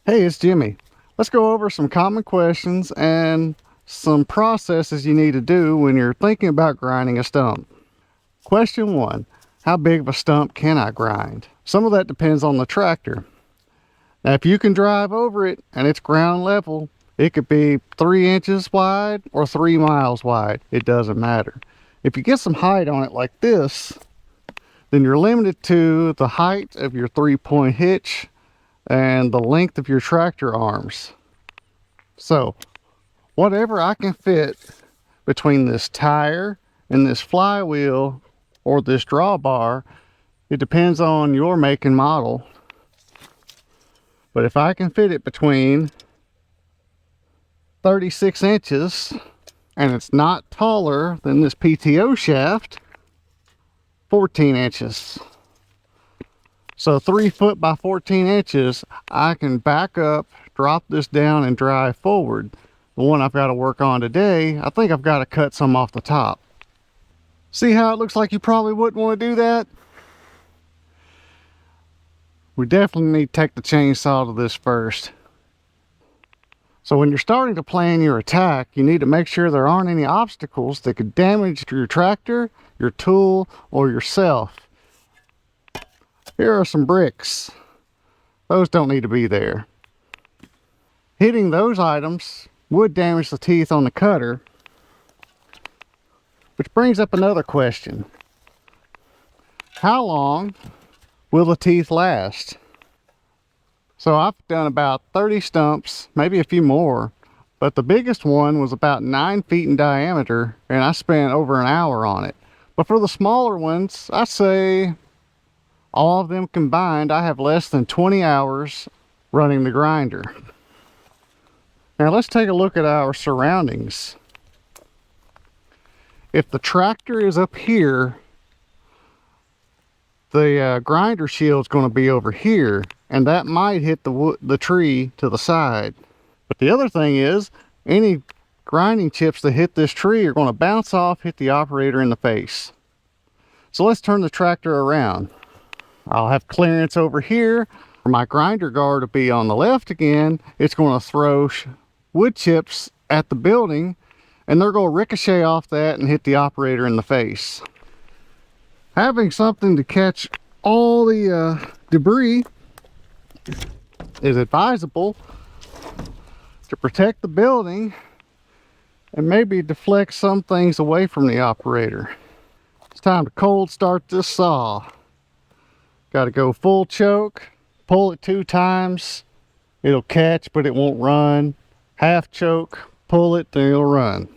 Hey, it's Jimmy. Let's go over some common questions and some processes you need to do when you're thinking about grinding a stump. Question 1. How big of a stump can I grind? Some of that depends on the tractor. Now, if you can drive over it and it's ground level, it could be 3 inches wide or 3 miles wide. It doesn't matter. If you get some height on it like this, then you're limited to the height of your 3-point hitch and the length of your tractor arms. So whatever I can fit between this tire and this flywheel or this drawbar, it depends on your make and model. But if I can fit it between 36 inches and it's not taller than this PTO shaft, 14 inches. So 3 foot by 14 inches, I can back up, drop this down and drive forward. The one I've got to work on today, I think I've got to cut some off the top. See how it looks like you probably wouldn't want to do that? We definitely need to take the chainsaw to this first. So when you're starting to plan your attack, you need to make sure there aren't any obstacles that could damage your tractor, your tool, or yourself. Here are some bricks. Those don't need to be there. Hitting those items would damage the teeth on the cutter, which brings up another question. How long will the teeth last? So I've done about 30 stumps, maybe a few more, but the biggest one was about 9 feet in diameter, and I spent over an hour on it. But for the smaller ones, I say all of them combined, I have less than 20 hours running the grinder. Now let's take a look at our surroundings. If the tractor is up here, the grinder shield's going to be over here, and that might hit the tree to the side. But the other thing is, any grinding chips that hit this tree are going to bounce off, hit the operator in the face. So let's turn the tractor around. I'll have clearance over here for my grinder guard to be on the left again. It's going to throw wood chips at the building, and they're going to ricochet off that and hit the operator in the face. Having something to catch all the debris is advisable to protect the building and maybe deflect some things away from the operator. It's time to cold start this saw. Got to go full choke, pull it 2 times, it'll catch but it won't run. Half choke, pull it, then it'll run.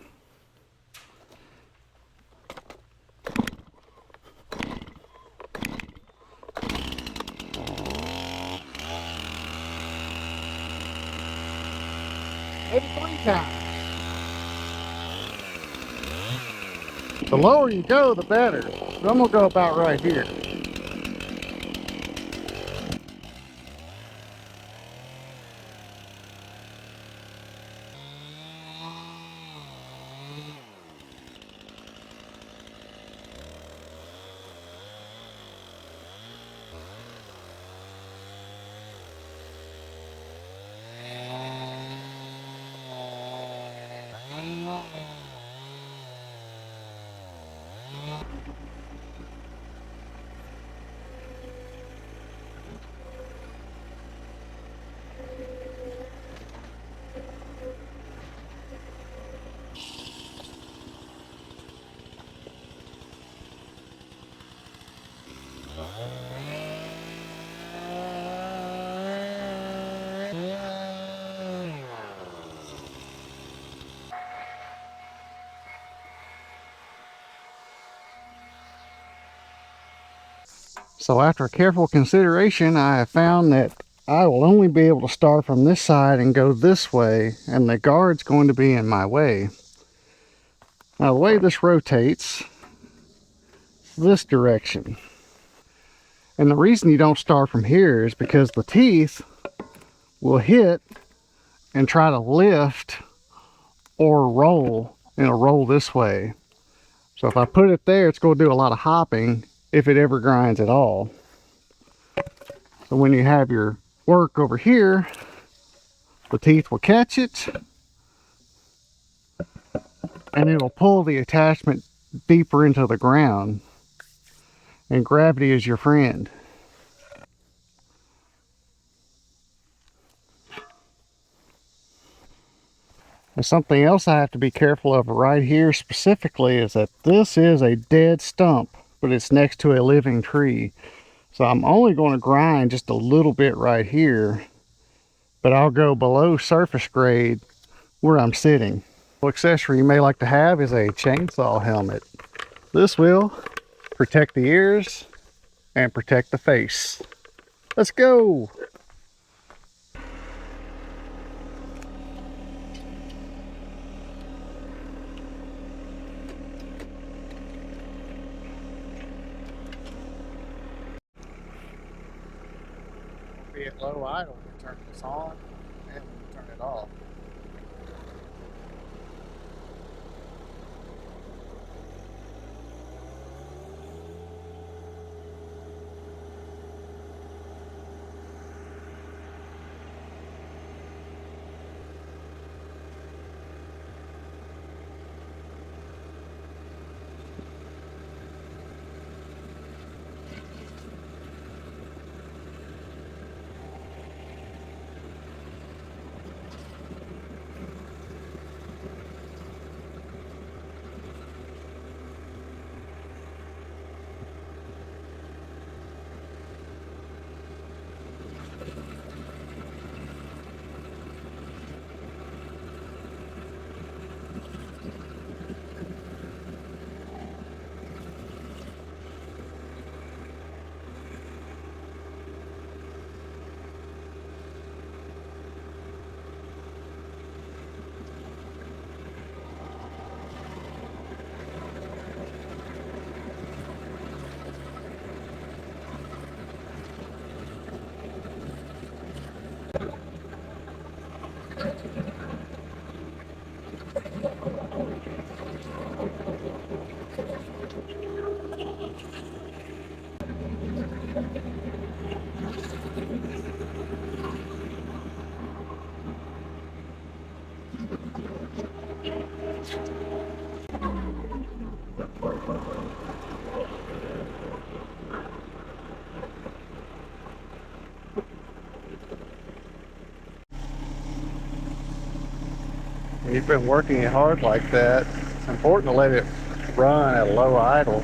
Maybe 3 times. The lower you go, the better. So I'm gonna go about right here. So after careful consideration, I have found that I will only be able to start from this side and go this way, and the guard's going to be in my way. Now the way this rotates, this direction. And the reason you don't start from here is because the teeth will hit and try to lift or roll, and it'll roll this way. So if I put it there, it's going to do a lot of hopping if it ever grinds at all. So when you have your work over here, The teeth will catch it, and it'll pull the attachment deeper into the ground. And gravity is your friend. And something else I have to be careful of right here specifically is that this is a dead stump, but it's next to a living tree. So I'm only going to grind just a little bit right here, but I'll go below surface grade where I'm sitting. An accessory you may like to have is a chainsaw helmet. This will protect the ears and protect the face. Let's go! Be at low idle to turn this on and turn it off. When you've been working it hard like that, it's important to let it run at a low idle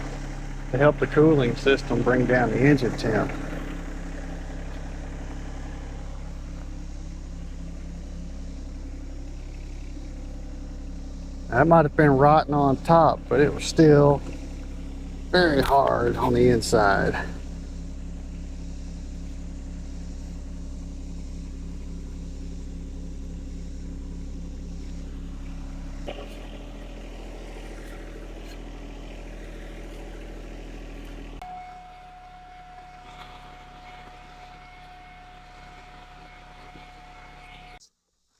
to help the cooling system bring down the engine temp. That might have been rotten on top, but it was still very hard on the inside.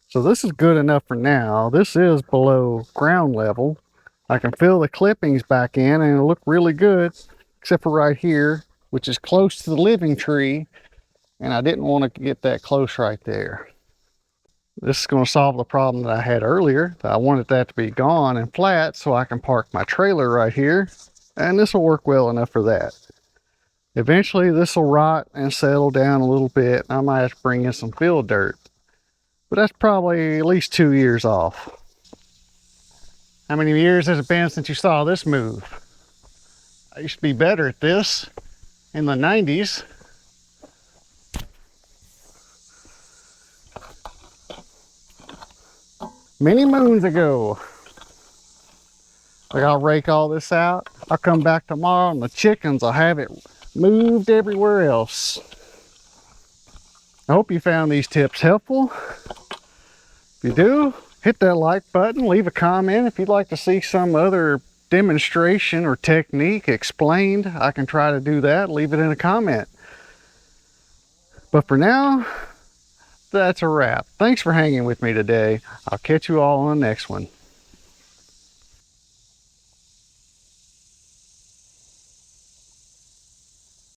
So this is good enough for now. This is below ground level. I can feel the clippings back in and it'll look really good, except for right here, which is close to the living tree. And I didn't want to get that close right there. This is going to solve the problem that I had earlier. I wanted that to be gone and flat so I can park my trailer right here. And this will work well enough for that. Eventually this will rot and settle down a little bit. I might have to bring in some field dirt. But that's probably at least 2 years off. How many years has it been since you saw this move? I used to be better at this in the 90s. Many moons ago. Like, I'll rake all this out. I'll come back tomorrow and the chickens will have it moved everywhere else. I hope you found these tips helpful. If you do, hit that like button, leave a comment. If you'd like to see some other demonstration or technique explained, I can try to do that. Leave it in a comment. But for now, that's a wrap. Thanks for hanging with me today. I'll catch you all on the next one.